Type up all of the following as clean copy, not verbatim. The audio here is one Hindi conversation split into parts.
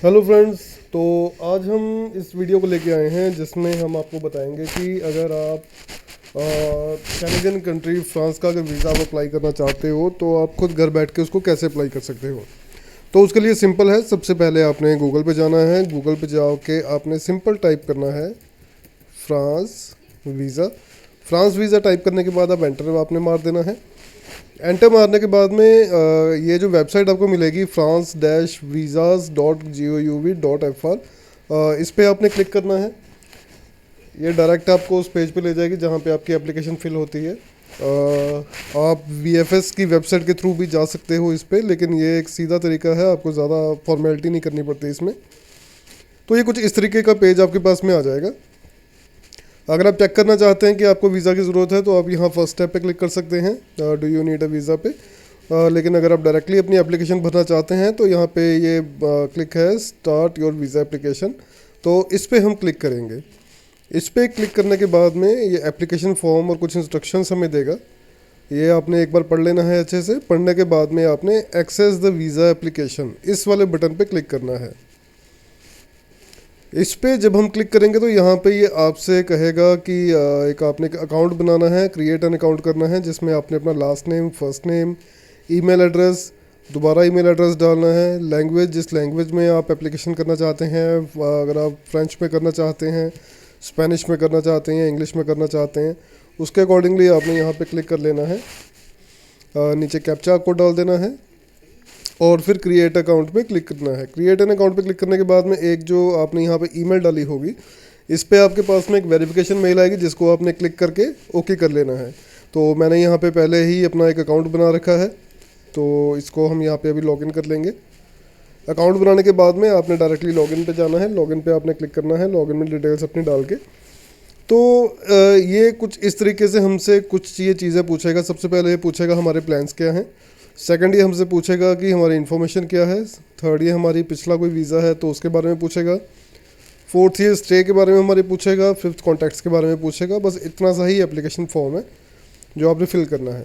Hello friends. तो आज हम इस वीडियो को लेके आए हैं जिसमें हम आपको बताएंगे कि अगर आप कैनेडियन कंट्री फ्रांस का अगर वीज़ा आप अप्लाई करना चाहते हो तो आप खुद घर बैठ के उसको कैसे अप्लाई कर सकते हो। तो उसके लिए सिंपल है, सबसे पहले आपने गूगल पे जाना है। गूगल पे जाके आपने सिंपल टाइप करना है France visa. France visa type करने के बाद आप एंटर आपने मार देना है। एंटर मारने के बाद में ये जो वेबसाइट आपको मिलेगी france-visas.gov.fr, इस पे आपने क्लिक करना है। ये डायरेक्ट आपको उस पेज पे ले जाएगी जहाँ पे आपकी एप्लीकेशन फिल होती है। आप वीएफएस की वेबसाइट के थ्रू भी जा सकते हो इस पे, लेकिन ये एक सीधा तरीका है, आपको ज़्यादा फॉर्मेलिटी नहीं करनी पड़ती इसमें। तो ये कुछ इस तरीके का पेज आपके पास में आ जाएगा। अगर आप चेक करना चाहते हैं कि आपको वीज़ा की ज़रूरत है तो आप यहाँ फर्स्ट स्टेप पे क्लिक कर सकते हैं, do you need a visa पे। लेकिन अगर आप डायरेक्टली अपनी एप्लीकेशन भरना चाहते हैं तो यहाँ पे ये क्लिक है स्टार्ट योर वीज़ा एप्लीकेशन। तो इस पे हम क्लिक करेंगे। इस पे क्लिक करने के बाद में ये एप्लीकेशन फॉर्म और कुछ इंस्ट्रक्शंस हमें देगा। ये आपने एक बार पढ़ लेना है अच्छे से। पढ़ने के बाद में आपने एक्सेस द वीज़ा एप्लीकेशन इस वाले बटन पे क्लिक करना है। इस पे जब हम क्लिक करेंगे तो यहाँ पे ये आपसे कहेगा कि एक आपने अकाउंट बनाना है, क्रिएट एन अकाउंट करना है, जिसमें आपने अपना last name, first name, email address, दोबारा ईमेल एड्रेस डालना है, लैंग्वेज जिस लैंग्वेज में आप एप्लीकेशन करना चाहते हैं, अगर आप फ्रेंच में करना चाहते हैं, स्पेनिश में करना चाहते हैं, इंग्लिश में करना चाहते हैं, उसके अकॉर्डिंगली आपने यहाँ पे क्लिक कर लेना है। नीचे कैप्चा कोड डाल देना है और फिर क्रिएट अकाउंट पे क्लिक करना है। क्रिएट एन अकाउंट पे क्लिक करने के बाद में एक जो आपने यहाँ पे ईमेल डाली होगी, इस पे आपके पास में एक वेरिफिकेशन मेल आएगी जिसको आपने क्लिक करके ओके कर लेना है। तो मैंने यहाँ पे पहले ही अपना एक अकाउंट बना रखा है, तो इसको हम यहाँ पे अभी लॉगिन कर लेंगे। अकाउंट बनाने के बाद में आपने डायरेक्टली लॉगिन पे जाना है। लॉगिन पे आपने क्लिक करना है, लॉगिन में डिटेल्स अपनी डाल के। तो ये कुछ इस तरीके से हमसे कुछ ये चीज़ें पूछेगा। सबसे पहले ये पूछेगा हमारे प्लान्स क्या हैं। सेकंड ये हमसे पूछेगा कि हमारी इन्फॉर्मेशन क्या है। थर्ड ये हमारी पिछला कोई वीज़ा है तो उसके बारे में पूछेगा। फोर्थ ये स्टे के बारे में हमारे पूछेगा। फिफ्थ कॉन्टैक्ट्स के बारे में पूछेगा। बस इतना सा ही एप्लीकेशन फॉर्म है जो आपने फिल करना है।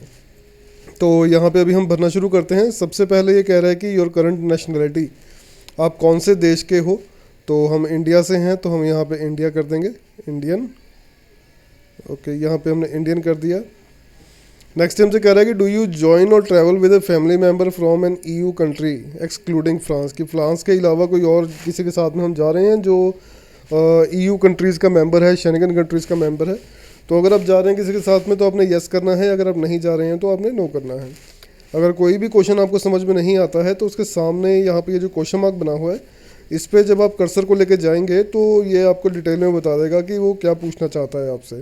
तो यहाँ पे अभी हम भरना शुरू करते हैं। सबसे पहले ये कह रहा है कि योर करंट नेशनलिटी, आप कौन से देश के हो। तो हम इंडिया से हैं तो हम यहाँ पे इंडिया कर देंगे, इंडियन। ओके, यहाँ पे हमने इंडियन कर दिया। नेक्स्ट हमसे कह रहा है कि डू यू जॉइन और travel with a family member from an EU country excluding France, कि फ्रांस के अलावा कोई और किसी के साथ में हम जा रहे हैं जो ईयू कंट्रीज़ का मेंबर है, शेंगन कंट्रीज़ का मेंबर है। तो अगर आप जा रहे हैं किसी के साथ में तो आपने येस करना है, अगर आप नहीं जा रहे हैं तो आपने नो करना है। अगर कोई भी क्वेश्चन आपको समझ में नहीं आता है तो उसके सामने यहाँ पे ये जो क्वेश्चन मार्क बना हुआ है, इस पर जब आप कर्सर को लेके जाएंगे तो ये आपको डिटेल में बता देगा कि वो क्या पूछना चाहता है आपसे।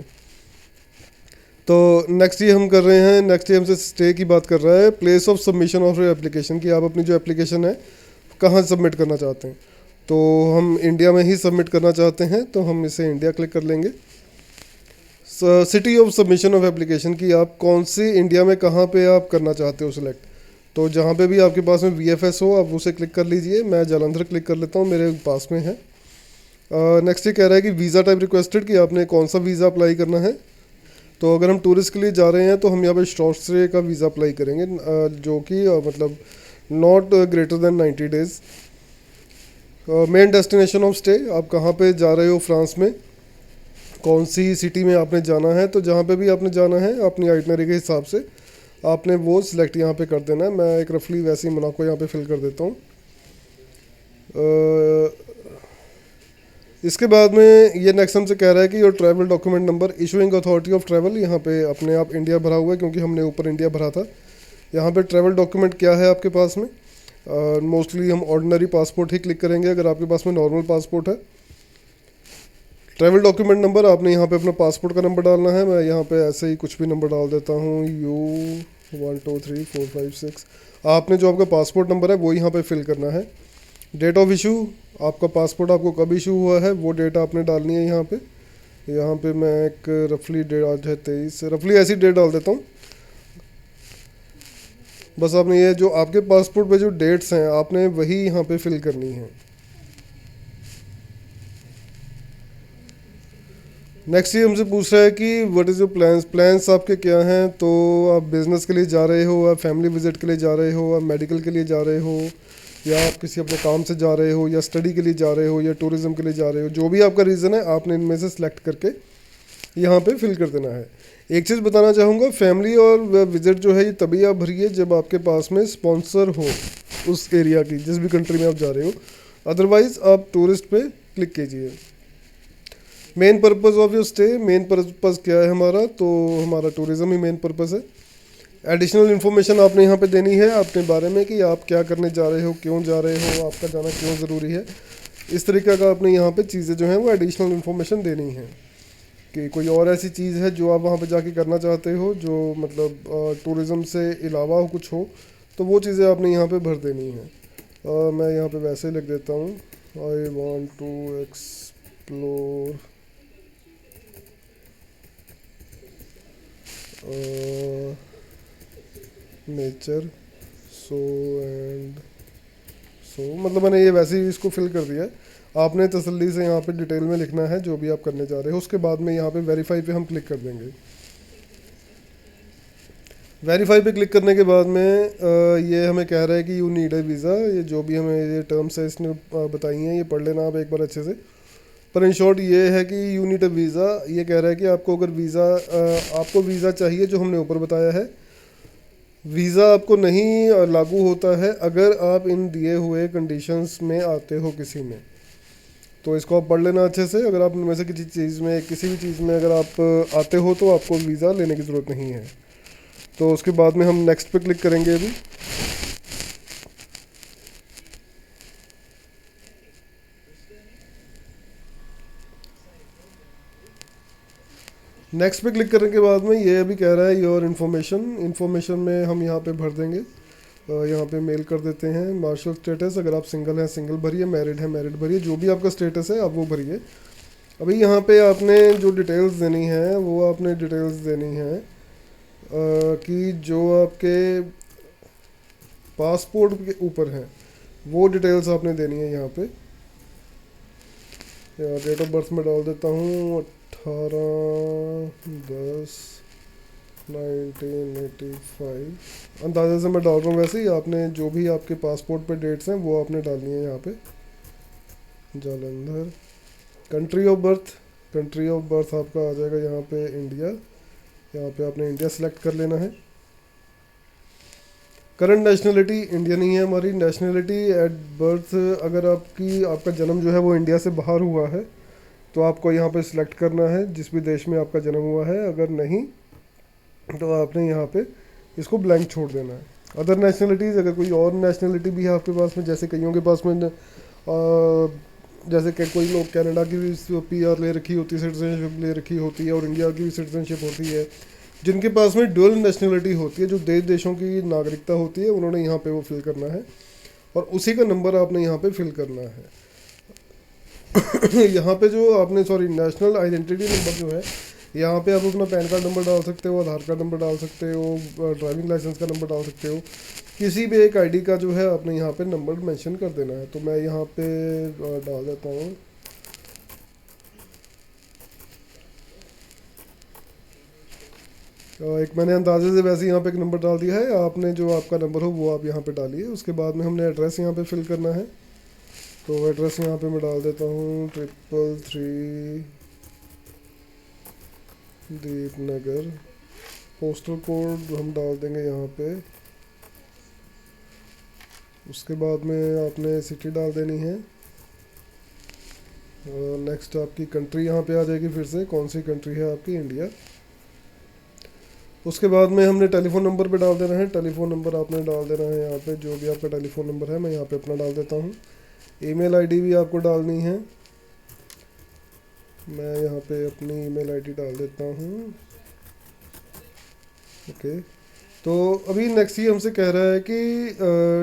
तो नेक्स्ट ये हम कर रहे हैं, नेक्स्ट ये हमसे स्टे की बात कर रहा है। Place of submission of application, की आप अपनी जो एप्लीकेशन है कहाँ सबमिट करना चाहते हैं। तो हम इंडिया में ही सबमिट करना चाहते हैं तो हम इसे इंडिया क्लिक कर लेंगे। City of submission of application, की आप कौन सी इंडिया में कहाँ पे आप करना चाहते हो सिलेक्ट। तो जहाँ पे भी आपके पास में वीएफएस हो आप उसे क्लिक कर लीजिए। मैं जालंधर क्लिक कर लेता हूँ, मेरे पास में है। नेक्स्ट ये कह रहा है कि वीज़ा टाइप रिक्वेस्टेड, कि आपने कौन सा वीज़ा अप्लाई करना है। तो अगर हम टूरिस्ट के लिए जा रहे हैं तो हम यहाँ पे शॉर्ट स्टे का वीज़ा अप्लाई करेंगे, जो कि मतलब not greater than 90 days. Main destination of stay, आप कहाँ पे जा रहे हो फ्रांस में, कौन सी सिटी में आपने जाना है। तो जहाँ पे भी आपने जाना है अपनी आइटनरी के हिसाब से आपने वो सिलेक्ट यहाँ पे कर देना है। मैं एक रफली वैसी मोनाको यहाँ पे फिल कर देता हूँ। इसके बाद में ये नेक्स्ट हमसे कह रहा है कि your travel document number, issuing authority of travel, यहाँ पे अपने आप इंडिया भरा हुआ है क्योंकि हमने ऊपर इंडिया भरा था। यहाँ पे ट्रैवल डॉक्यूमेंट क्या है आपके पास में। मोस्टली हम ऑर्डिनरी पासपोर्ट ही क्लिक करेंगे अगर आपके पास में नॉर्मल पासपोर्ट है। ट्रैवल डॉक्यूमेंट नंबर, आपने यहाँ पे अपना पासपोर्ट का नंबर डालना है। मैं यहाँ पे ऐसे ही कुछ भी नंबर डाल देता हूँ, U123456। आपने जो आपका पासपोर्ट नंबर है वो यहाँ पे फिल करना है। डेट ऑफ इशू, आपका पासपोर्ट आपको कब इशू हुआ है वो डेट आपने डालनी है यहाँ पे। यहाँ पे मैं एक रफली डेट, आज है 23, रफली ऐसी डेट डाल देता हूँ। बस आपने ये जो आपके पासपोर्ट पे जो डेट्स हैं आपने वही यहाँ पे फिल करनी है। नेक्स्ट ये हमसे पूछ रहा है कि what is your plans, plans आपके क्या हैं। तो आप बिज़नेस के लिए जा रहे हो, आप फैमिली विजिट के लिए जा रहे हो, आप मेडिकल के लिए जा रहे हो, या आप किसी अपने काम से जा रहे हो, या स्टडी के लिए जा रहे हो, या टूरिज़्म के लिए जा रहे हो, जो भी आपका रीज़न है आपने इनमें से सिलेक्ट करके यहाँ पे फिल कर देना है। एक चीज़ बताना चाहूँगा, फैमिली और विज़िट जो है ये तभी आप भरिए जब आपके पास में स्पॉन्सर हो उस एरिया की, जिस भी कंट्री में आप जा रहे हो। अदरवाइज़ आप टूरिस्ट पे क्लिक कीजिए। Main purpose of your stay, main purpose क्या है हमारा, तो हमारा टूरिज़्म ही मेन पर्पस है। एडिशनल इन्फॉर्मेशन आपने यहाँ पे देनी है अपने बारे में कि आप क्या करने जा रहे हो, क्यों जा रहे हो, आपका जाना क्यों ज़रूरी है। इस तरीके का आपने यहाँ पे चीज़ें जो हैं वो एडिशनल इन्फॉर्मेशन देनी है कि कोई और ऐसी चीज़ है जो आप वहाँ पे जाके करना चाहते हो, जो मतलब टूरिज़्म से अलावा हो, कुछ हो, तो वो चीज़ें आपने यहाँ पे भर देनी है। मैं यहाँ पे वैसे ही लिख देता हूँ, I want to explore nature so and so, मतलब मैंने ये वैसे ही इसको फिल कर दिया है। आपने तसल्ली से यहाँ पे डिटेल में लिखना है जो भी आप करने जा रहे हो। उसके बाद में यहाँ पे वेरीफाई पे हम क्लिक कर देंगे। वेरीफाई पे क्लिक करने के बाद में ये हमें कह रहा है कि यू नीड ए वीज़ा। ये जो भी हमें ये टर्म्स है इसने बताई हैं, ये पढ़ लेना आप एक बार अच्छे से। पर इन शॉर्ट ये है कि यू नीड ए वीज़ा। ये कह रहा है कि आपको अगर आपको वीज़ा चाहिए, जो हमने ऊपर बताया है। वीज़ा आपको नहीं लागू होता है अगर आप इन दिए हुए कंडीशंस में आते हो किसी में। तो इसको आप पढ़ लेना अच्छे से। अगर आप इनमें से किसी भी चीज़ में अगर आप आते हो तो आपको वीज़ा लेने की ज़रूरत नहीं है। तो उसके बाद में हम नेक्स्ट पे क्लिक करेंगे। अभी नेक्स्ट पे क्लिक करने के बाद में ये अभी कह रहा है योर इन्फॉर्मेशन में हम यहाँ पे भर देंगे। यहाँ पे मेल कर देते हैं। मार्शल स्टेटस, अगर आप सिंगल हैं सिंगल भरिए, मैरिड है मैरिड भरिए, जो भी आपका स्टेटस है आप वो भरिए। अभी यहाँ पे आपने जो डिटेल्स देनी है वो आपने डिटेल्स देनी है कि जो आपके पासपोर्ट के ऊपर हैं वो डिटेल्स आपने देनी है यहाँ पे। डेट ऑफ बर्थ में डाल देता हूँ 18/10/1985। अंदाजे से मैं डाल रहा हूँ, वैसे ही आपने जो भी आपके पासपोर्ट पे डेट्स हैं वो आपने डालनी है यहाँ पे। जालंधर। कंट्री ऑफ बर्थ आपका आ जाएगा यहाँ पे इंडिया। यहाँ पे आपने इंडिया सेलेक्ट कर लेना है। करंट नेशनलिटी इंडियन ही है हमारी नेशनलिटी। एट बर्थ, अगर आपका जन्म जो है वो इंडिया से बाहर हुआ है तो आपको यहाँ पे सिलेक्ट करना है जिस भी देश में आपका जन्म हुआ है। अगर नहीं तो आपने यहाँ पे इसको ब्लैंक छोड़ देना है। अदर नेशनलिटीज़, अगर कोई और नेशनलिटी भी है आपके पास में, जैसे कईयों के पास में जैसे कि कोई लोग कनाडा की भी PR ले रखी होती है, सिटीजनशिप ले रखी होती है, और इंडिया की भी सिटीजनशिप होती है। जिनके पास में ड्यूअल नेशनलिटी होती है, जो देशों की नागरिकता होती है, उन्होंने यहाँ पे वो फिल करना है और उसी का नंबर आपने यहाँ पे फिल करना है। यहाँ पे जो आपने नेशनल आइडेंटिटी नंबर जो है, यहाँ पे आप अपना पैन कार्ड नंबर डाल सकते हो, आधार कार्ड नंबर डाल सकते हो, ड्राइविंग लाइसेंस का नंबर डाल सकते हो। किसी भी एक ID का जो है आपने यहाँ पे नंबर मेंशन कर देना है। तो मैं यहाँ पे डाल देता हूँ एक, मैंने अंदाजे से वैसे यहाँ पे एक नंबर डाल दिया है। आपने जो आपका नंबर हो वो आप यहाँ पे डालिए। उसके बाद में हमने एड्रेस यहाँ पे फिल करना है। तो एड्रेस यहाँ पे मैं डाल देता हूँ 333 दीपनगर। पोस्टल कोड हम डाल देंगे यहाँ पे। उसके बाद में आपने सिटी डाल देनी है। नेक्स्ट आपकी कंट्री यहाँ पे आ जाएगी, फिर से कौन सी कंट्री है आपकी, इंडिया। उसके बाद में हमने टेलीफोन नंबर पे डाल देना है। टेलीफोन नंबर आपने डाल देना है यहाँ पे, जो भी आपका टेलीफोन नंबर है मैं यहाँ पे अपना डाल देता हूँ। ईमेल ID भी आपको डालनी है। मैं यहाँ पे अपनी ईमेल ID डाल देता हूँ। ओके, तो अभी नेक्स्ट ये हमसे कह रहा है कि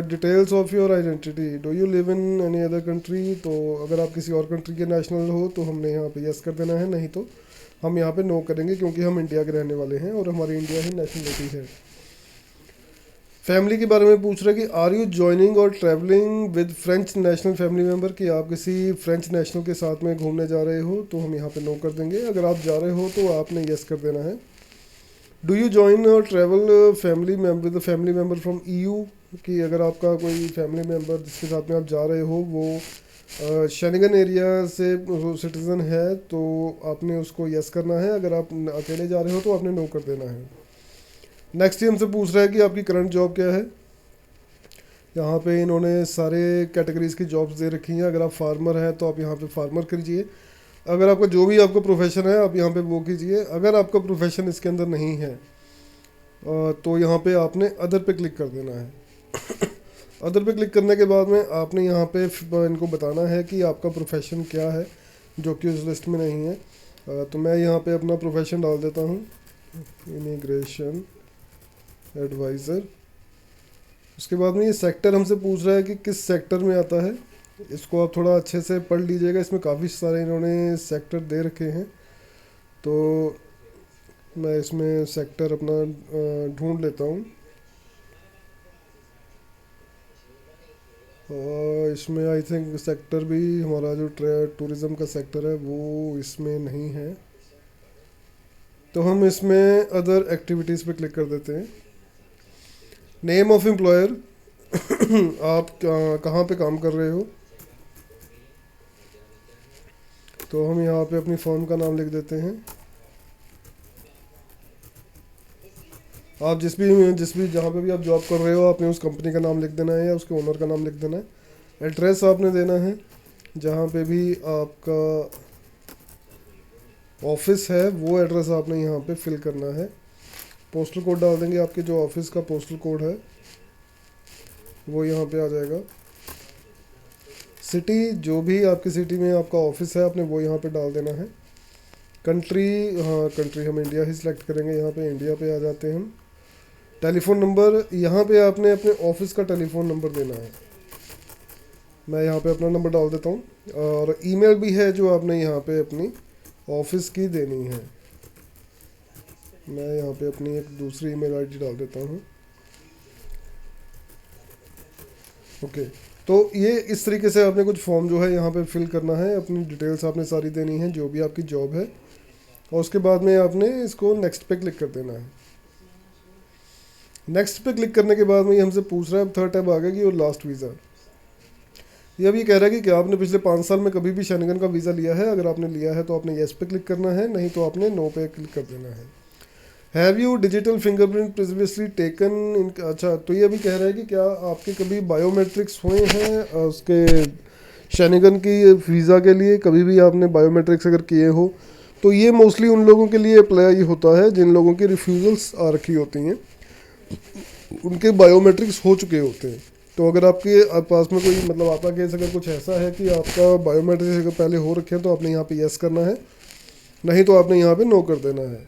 details of your identity, do you live in any other country. तो अगर आप किसी और कंट्री के नेशनल हो तो हमने यहाँ पे यस कर देना है, नहीं तो हम यहाँ पे नो करेंगे, क्योंकि हम इंडिया के रहने वाले हैं और हमारी इंडिया ही नेशनलिटी है। फैमिली के बारे में पूछ रहे हैं कि आर यू ज्वाइनिंग और travelling with French national family member, कि आप किसी फ्रेंच नेशनल के साथ में घूमने जा रहे हो, तो हम यहाँ पे नो कर देंगे। अगर आप जा रहे हो तो आपने यस कर देना है। डू यू जॉइन और travel family member with family member from EU, कि अगर आपका कोई फैमिली मेम्बर जिसके साथ में आप जा रहे हो वो शेंगन एरिया से सिटीज़न है तो आपने उसको यस करना है, अगर आप अकेले जा रहे हो तो आपने नो कर देना है। नेक्स्ट ये हमसे पूछ रहा है कि आपकी करंट जॉब क्या है। यहाँ पे इन्होंने सारे कैटेगरीज़ की जॉब्स दे रखी हैं। अगर आप फार्मर हैं तो आप यहाँ पे फार्मर कीजिए, अगर आपका जो भी आपका प्रोफेशन है आप यहाँ पे वो कीजिए। अगर आपका प्रोफेशन इसके अंदर नहीं है तो यहाँ पे आपने अदर पे क्लिक कर देना है। अदर पे क्लिक करने के बाद में आपने यहाँ पे इनको बताना है कि आपका प्रोफेशन क्या है, जो कि उस लिस्ट में नहीं है। तो मैं यहाँ पे अपना प्रोफेशन डाल देता हूँ, इमिग्रेशन एडवाइज़र। उसके बाद में ये सेक्टर हमसे पूछ रहा है कि किस सेक्टर में आता है। इसको आप थोड़ा अच्छे से पढ़ लीजिएगा, इसमें काफ़ी सारे इन्होंने सेक्टर दे रखे हैं। तो मैं इसमें सेक्टर अपना ढूंढ लेता हूँ और इसमें आई थिंक सेक्टर भी हमारा जो टूरिज़्म का सेक्टर है वो इसमें नहीं है, तो हम इसमें अदर एक्टिविटीज़ पे क्लिक कर देते हैं। नेम ऑफ एम्प्लॉयर, आप कहाँ पे काम कर रहे हो, तो हम यहाँ पे अपनी फर्म का नाम लिख देते हैं। आप जिस भी जहाँ पे भी आप जॉब कर रहे हो आपने उस कंपनी का नाम लिख देना है या उसके ओनर का नाम लिख देना है। एड्रेस आपने देना है, जहाँ पे भी आपका ऑफिस है वो एड्रेस आपने यहाँ पे फिल करना है। पोस्टल कोड डाल देंगे, आपके जो ऑफिस का पोस्टल कोड है वो यहाँ पे आ जाएगा। सिटी, जो भी आपकी सिटी में आपका ऑफिस है आपने वो यहाँ पे डाल देना है। कंट्री, हाँ कंट्री हम इंडिया ही सिलेक्ट करेंगे, यहाँ पे इंडिया पे आ जाते हैं हम। टेलीफोन नंबर, यहाँ पे आपने अपने ऑफिस का टेलीफोन नंबर देना है। मैं यहाँ पे अपना नंबर डाल देता हूँ। और ईमेल भी है जो आपने यहाँ पे अपनी ऑफिस की देनी है। मैं यहाँ पे अपनी एक दूसरी ईमेल आईडी डाल देता हूँ। ओके, तो ये इस तरीके से आपने कुछ फॉर्म जो है यहाँ पे फिल करना है, अपनी डिटेल्स आपने सारी देनी है जो भी आपकी जॉब है, और उसके बाद में आपने इसको नेक्स्ट पे क्लिक कर देना है। नेक्स्ट पे क्लिक करने के बाद में ये हमसे पूछ रहा है, अब थर्ड टैब आ गया कि और लास्ट वीज़ा। ये अभी कह रहा है कि क्या आपने पिछले 5 साल में कभी भी शेंगन का वीज़ा लिया है। अगर आपने लिया है तो आपने येस पे क्लिक करना है, नहीं तो आपने नो पे क्लिक कर देना है। Have you digital fingerprint previously taken in, अच्छा तो ये अभी कह रहा है कि क्या आपके कभी बायोमेट्रिक्स हुए हैं उसके शेंगन की वीज़ा के लिए, कभी भी आपने बायोमेट्रिक्स अगर किए हो तो ये मोस्टली उन लोगों के लिए अप्लाई होता है जिन लोगों की रिफ्यूज़ल्स आ रखी होती हैं, उनके बायोमेट्रिक्स हो चुके होते हैं। तो अगर आपके पास में कोई मतलब आपका केस अगर कुछ ऐसा है कि आपका बायोमेट्रिक्स अगर पहले हो रखे हैं तो आपने यहाँ पे यस करना है, नहीं तो आपने यहाँ पे नो कर देना है।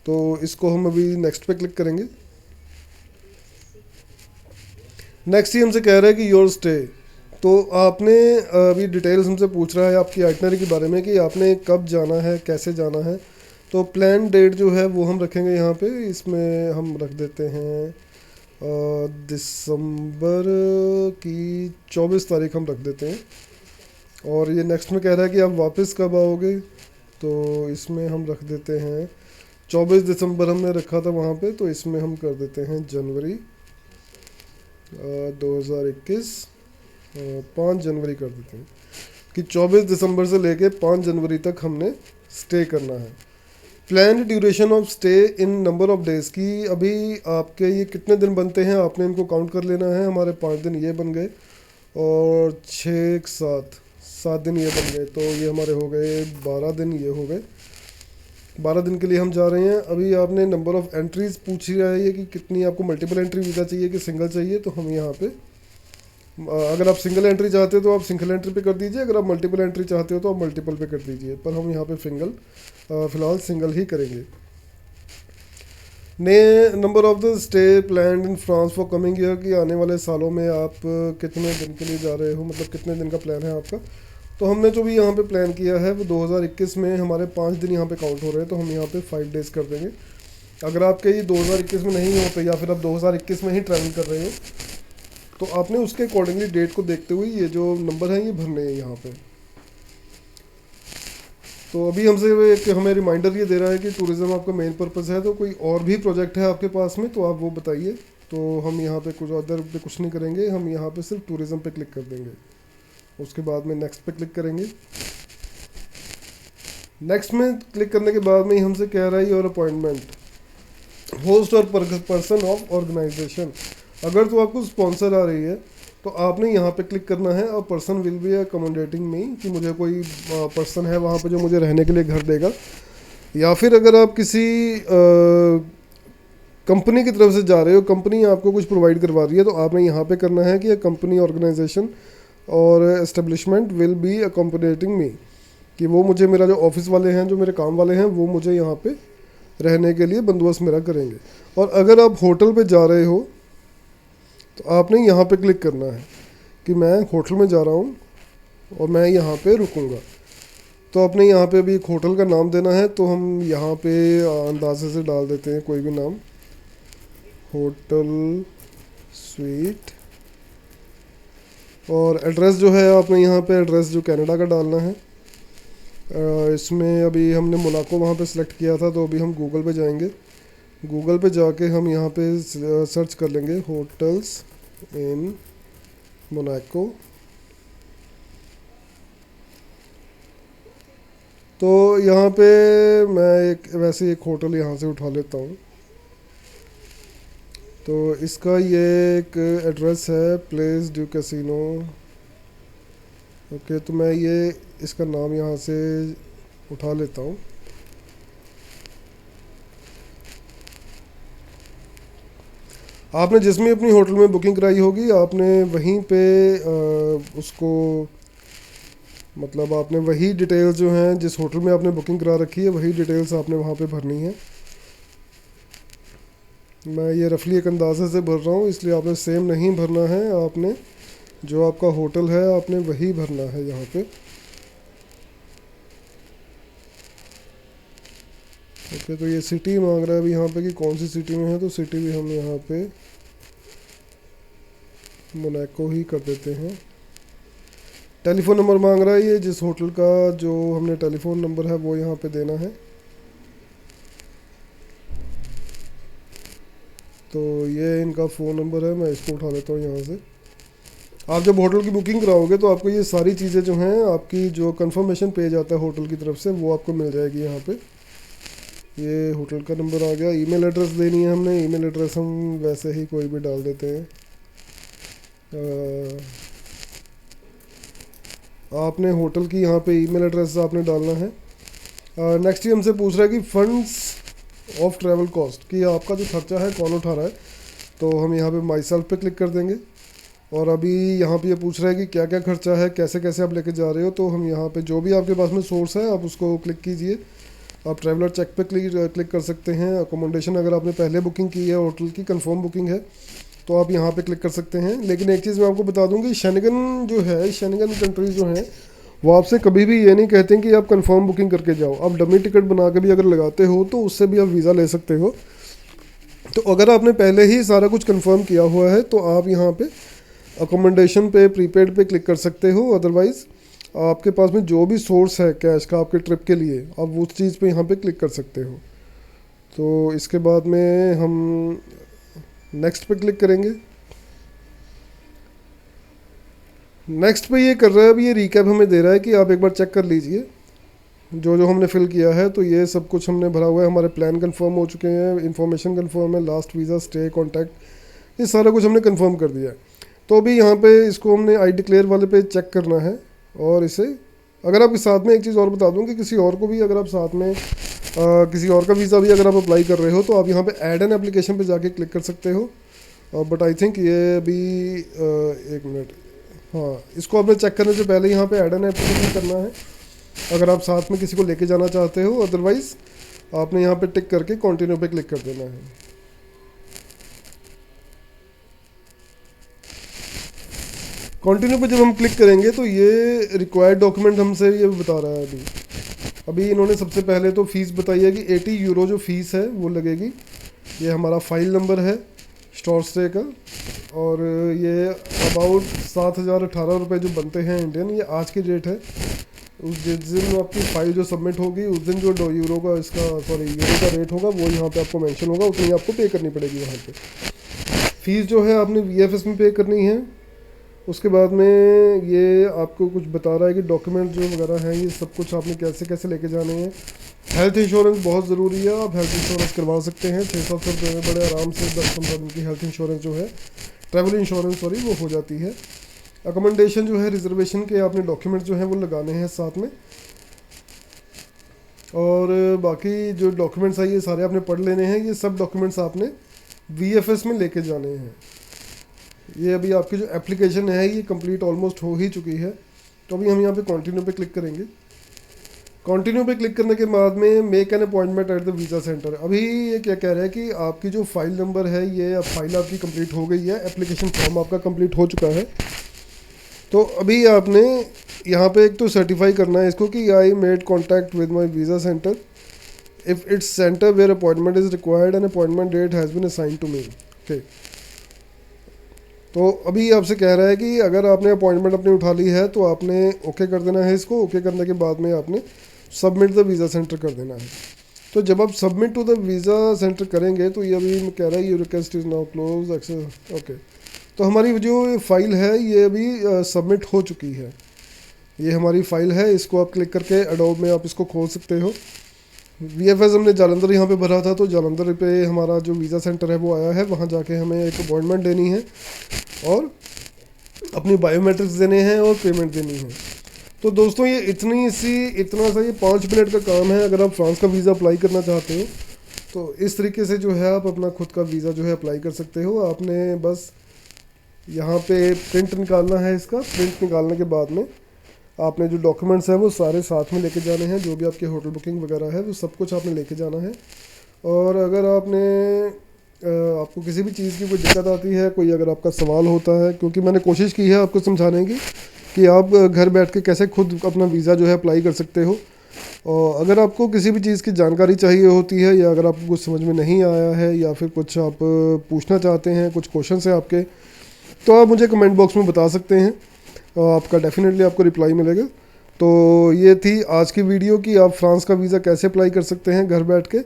तो इसको हम अभी नेक्स्ट पे क्लिक करेंगे। नेक्स्ट ही हमसे कह रहा है कि योर स्टे, तो आपने अभी डिटेल्स हमसे पूछ रहा है आपकी आइटनरी के बारे में कि आपने कब जाना है, कैसे जाना है। तो प्लान डेट जो है वो हम रखेंगे यहाँ पे, इसमें हम रख देते हैं दिसंबर की 24 तारीख हम रख देते हैं। और ये नेक्स्ट में कह रहा है कि आप वापस कब आओगे, तो इसमें हम रख देते हैं 24 दिसंबर हमने रखा था वहाँ पे, तो इसमें हम कर देते हैं जनवरी 2021, 5 जनवरी कर देते हैं कि 24 दिसंबर से लेके 5 जनवरी तक हमने स्टे करना है। Plan duration of stay in number of days की अभी आपके ये कितने दिन बनते हैं आपने इनको काउंट कर लेना है। हमारे 5 दिन ये बन गए और 6 7 दिन ये बन गए, तो ये हमारे हो गए 12 दिन, ये हो गए 12 दिन के लिए हम जा रहे हैं। अभी आपने नंबर ऑफ़ एंट्रीज़ पूछ ही रहा है कि कितनी आपको मल्टीपल एंट्री वीज़ा चाहिए कि सिंगल चाहिए, तो हम यहाँ पे अगर आप सिंगल एंट्री चाहते हो तो आप सिंगल एंट्री पे कर दीजिए, अगर आप मल्टीपल एंट्री चाहते हो तो आप मल्टीपल पे कर दीजिए, पर हम यहाँ पे फ़िलहाल सिंगल ही करेंगे। ने number of the stay plan in France for coming year, कि आने वाले सालों में आप कितने दिन के लिए जा रहे हो, मतलब कितने दिन का प्लान है आपका। तो हमने जो भी यहाँ पे प्लान किया है वो 2021 में हमारे 5 दिन यहाँ पे काउंट हो रहे हैं, तो हम यहाँ पे 5 डेज़ कर देंगे। अगर आपके ये 2021 में नहीं होते या फिर आप 2021 में ही ट्रैवल कर रहे हो तो आपने उसके अकॉर्डिंगली डेट को देखते हुए ये जो नंबर है ये भरने हैं यहाँ पे। तो अभी हमसे एक हमें रिमाइंडर ये दे रहा है कि टूरिज़्म आपका मेन पर्पज़ है, तो कोई और भी प्रोजेक्ट है आपके पास में तो आप वो बताइए। तो हम यहाँ पे कुछ अदर पे कुछ नहीं करेंगे, हम यहाँ पे सिर्फ टूरिज़्म पे क्लिक कर देंगे। उसके बाद में नेक्स्ट पे क्लिक करेंगे। नेक्स्ट में क्लिक करने के बाद में ही हमसे कह रहा है योर अपॉइंटमेंट होस्ट और पर्सन ऑफ ऑर्गेनाइजेशन। अगर तो आपको स्पॉन्सर आ रही है तो आपने यहाँ पे क्लिक करना है और पर्सन विल बी अकोमोडेटिंग मी, कि मुझे कोई पर्सन है वहाँ पे जो मुझे रहने के लिए घर देगा। या फिर अगर आप किसी कंपनी की तरफ से जा रहे हो, कंपनी आपको कुछ प्रोवाइड करवा रही है, तो आपने यहाँ पे करना है कि कंपनी ऑर्गेनाइजेशन और एस्टेब्लिशमेंट विल बी अकोमोडेटिंग मी, कि वो मुझे, मेरा जो ऑफिस वाले हैं, जो मेरे काम वाले हैं, वो मुझे यहाँ पे रहने के लिए बंदोबस्त मेरा करेंगे। और अगर आप होटल पे जा रहे हो तो आपने यहाँ पे क्लिक करना है कि मैं होटल में जा रहा हूँ और मैं यहाँ पे रुकूँगा। तो आपने यहाँ पे अभी एक होटल का नाम देना है, तो हम यहाँ पे अंदाजे से डाल देते हैं कोई भी नाम, होटल स्वीट। और एड्रेस जो है आपने यहाँ पे एड्रेस जो कनाडा का डालना है। इसमें अभी हमने मोनाको वहाँ पे सिलेक्ट किया था, तो अभी हम गूगल पे जाएंगे। गूगल पे जाके हम यहाँ पे सर्च कर लेंगे होटल्स इन मोनाको। तो यहाँ पे मैं वैसे एक होटल यहाँ से उठा लेता हूँ। तो इसका ये एक एड्रेस है, प्लेस डू कैसीनो। ओके, तो मैं ये इसका नाम यहाँ से उठा लेता हूँ। आपने जिसमें अपनी होटल में बुकिंग कराई होगी, आपने वहीं पे उसको, मतलब आपने वही डिटेल्स जो हैं, जिस होटल में आपने बुकिंग करा रखी है वही डिटेल्स आपने वहाँ पे भरनी है। मैं ये रफली एक अंदाजे से भर रहा हूँ, इसलिए आपने सेम नहीं भरना है। आपने जो आपका होटल है आपने वही भरना है यहाँ पे। ओके, तो ये सिटी मांग रहा है अभी यहाँ पे कि कौन सी सिटी में है, तो सिटी भी हम यहाँ पे मोनाको ही कर देते हैं। टेलीफोन नंबर मांग रहा है, ये जिस होटल का जो हमने टेलीफोन नंबर है वो यहाँ पे देना है। तो ये इनका फ़ोन नंबर है, मैं इसको उठा लेता हूँ यहाँ से। आप जब होटल की बुकिंग कराओगे तो आपको ये सारी चीज़ें जो हैं, आपकी जो कंफर्मेशन पेज आता है होटल की तरफ से, वो आपको मिल जाएगी यहाँ पे। ये होटल का नंबर आ गया। ईमेल एड्रेस देनी है हमने, ईमेल एड्रेस हम वैसे ही कोई भी डाल देते हैं। आपने होटल की यहाँ पे ईमेल एड्रेस आपने डालना है। नेक्स्ट ही हमसे पूछ रहा है कि फंड्स ऑफ ट्रैवल कॉस्ट, कि आपका जो खर्चा है कौन उठा रहा है। तो हम यहाँ पे माई सेल्फ पे क्लिक कर देंगे। और अभी यहाँ पे ये पूछ रहा है कि क्या क्या खर्चा है, कैसे कैसे आप लेके जा रहे हो। तो हम यहाँ पे जो भी आपके पास में सोर्स है आप उसको क्लिक कीजिए। आप ट्रैवलर चेक पे क्लिक कर सकते हैं। अकोमोडेशन अगर आपने पहले बुकिंग की है, होटल की कंफर्म बुकिंग है, तो आप यहाँ पे क्लिक कर सकते हैं। लेकिन एक चीज़ मैं आपको बता दूँ कि शेंगन जो है, शेंगन कंट्रीज जो हैं, वो आपसे कभी भी ये नहीं कहते हैं कि आप कंफर्म बुकिंग करके जाओ। आप डमी टिकट बना के भी अगर लगाते हो तो उससे भी आप वीज़ा ले सकते हो। तो अगर आपने पहले ही सारा कुछ कंफर्म किया हुआ है तो आप यहाँ पे अकोमोडेशन पे, प्रीपेड पे क्लिक कर सकते हो। अदरवाइज़ आपके पास में जो भी सोर्स है कैश का आपके ट्रिप के लिए, आप उस चीज़ पे यहाँ पे क्लिक कर सकते हो। तो इसके बाद में हम नेक्स्ट पे क्लिक करेंगे। नेक्स्ट पे ये कर रहा है, अभी ये रिकैप हमें दे रहा है कि आप एक बार चेक कर लीजिए जो जो हमने फिल किया है। तो ये सब कुछ हमने भरा हुआ है, हमारे प्लान कंफर्म हो चुके हैं, इन्फॉर्मेशन कंफर्म है, लास्ट वीज़ा, स्टे, कॉन्टैक्ट, ये सारा कुछ हमने कंफर्म कर दिया है। तो अभी यहाँ पे इसको हमने आई डिक्लेयर वाले पे चेक करना है। और इसे अगर आपके साथ में एक चीज़ और बता दूँ कि किसी और को भी अगर आप साथ में किसी और का वीज़ा भी अगर आप अप्लाई कर रहे हो तो आप यहाँ पे ऐड एन एप्लीकेशन पे जाके क्लिक कर सकते हो। बट आई थिंक ये अभी एक मिनट, हाँ, इसको आपने चेक करने से पहले यहाँ पे ऐड एन एप्लीकेशन करना है अगर आप साथ में किसी को लेके जाना चाहते हो। अदरवाइज़ आपने यहाँ पे टिक करके कंटिन्यू पे क्लिक कर देना है। कंटिन्यू पे जब हम क्लिक करेंगे तो ये रिक्वायर्ड डॉक्यूमेंट हमसे ये बता रहा है। अभी इन्होंने सबसे पहले तो फ़ीस बताई है कि 80 यूरो जो फ़ीस है वो लगेगी। ये हमारा फ़ाइल नंबर है स्टोर स्टे का, और ये अबाउट 7,018 रुपये जो बनते हैं इंडियन, ये आज की डेट है। जिस दिन आपकी फाइल जो सबमिट होगी उस दिन जो यूरो का रेट होगा वो यहाँ पे आपको मेंशन होगा, उतनी आपको पे करनी पड़ेगी वहाँ पे। फीस जो है आपने VFS में पे करनी है। उसके बाद में ये आपको कुछ बता रहा है कि डॉक्यूमेंट जो वगैरह हैं ये सब कुछ आपने कैसे कैसे लेके जाने हैं। हेल्थ इंश्योरेंस बहुत ज़रूरी है, आप हेल्थ इंश्योरेंस करवा सकते हैं 600 रुपये में बड़े आराम से 10-15 दिन की हेल्थ इंश्योरेंस जो है, ट्रैवल इंश्योरेंस वो हो जाती है। अकोमोडेशन जो है, रिजर्वेशन के आपने डॉक्यूमेंट जो हैं वो लगाने हैं साथ में, और बाकी जो डॉक्यूमेंट्स हैं ये सारे आपने पढ़ लेने हैं। ये सब डॉक्यूमेंट्स आपने VFS में लेके जाने हैं। ये अभी आपकी जो एप्लीकेशन है ये कंप्लीट ऑलमोस्ट हो ही चुकी है। तो अभी हम यहाँ पे कंटिन्यू पे क्लिक करेंगे। कंटिन्यू पे क्लिक करने के बाद में make an appointment at the visa centre. अभी ये क्या कह रहा है कि आपकी जो फाइल नंबर है ये अब फाइल आपकी कंप्लीट हो गई है, एप्लीकेशन फॉर्म आपका कंप्लीट हो चुका है। तो अभी आपने यहाँ पे एक तो सर्टिफाई करना है इसको कि I made contact with my visa centre, if it's centre where appointment is required and appointment date has been assign to me. Okay, तो अभी आपसे कह रहा है कि अगर आपने अपॉइंटमेंट अपनी उठा ली है तो आपने ओके कर देना है इसको। ओके करने के बाद में आपने सबमिट द वीज़ा सेंटर कर देना है। तो जब आप submit to the visa centre करेंगे तो ये अभी कह रहा है your request is now close access. Okay, तो हमारी जो फाइल है ये अभी सबमिट हो चुकी है। ये हमारी फाइल है, इसको आप क्लिक करके एडोब में आप इसको खोल सकते हो। VFS हमने जालंधर यहाँ पे भरा था, तो जालंधर पे हमारा जो वीज़ा सेंटर है वो आया है। वहाँ जाके हमें एक अपॉइंटमेंट देनी है और अपनी बायोमेट्रिक्स देने हैं और पेमेंट देनी है। तो दोस्तों ये इतना सा ये 5 मिनट का काम है। अगर आप फ्रांस का वीज़ा अप्लाई करना चाहते हो तो इस तरीके से जो है आप अपना खुद का वीज़ा जो है अप्लाई कर सकते हो। आपने बस यहाँ पे प्रिंट निकालना है इसका। प्रिंट निकालने के बाद में आपने जो डॉक्यूमेंट्स हैं वो सारे साथ में लेके जाने हैं, जो भी आपके होटल बुकिंग वगैरह है वो सब कुछ आपने लेके जाना है। और अगर आपको किसी भी चीज़ की कोई दिक्कत आती है, कोई अगर आपका सवाल होता है, क्योंकि मैंने कोशिश की है आपको समझाने की कि आप घर बैठ के कैसे खुद अपना वीज़ा जो है अप्लाई कर सकते हो। और अगर आपको किसी भी चीज़ की जानकारी चाहिए होती है, या अगर आपको कुछ समझ में नहीं आया है, या फिर कुछ आप पूछना चाहते हैं, कुछ क्वेश्चन है आपके, तो आप मुझे कमेंट बॉक्स में बता सकते हैं और आपका डेफिनेटली आपको रिप्लाई मिलेगा। तो ये थी आज की वीडियो कि आप फ्रांस का वीज़ा कैसे अप्लाई कर सकते हैं घर बैठ के।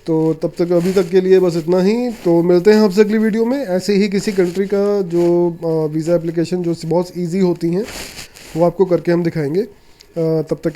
तो तब तक अभी तक के लिए बस इतना ही। तो मिलते हैं आपसे अगली वीडियो में ऐसे ही किसी कंट्री का जो वीज़ा एप्लीकेशन जो बहुत ईजी होती हैं वो आपको करके हम दिखाएंगे। तब तक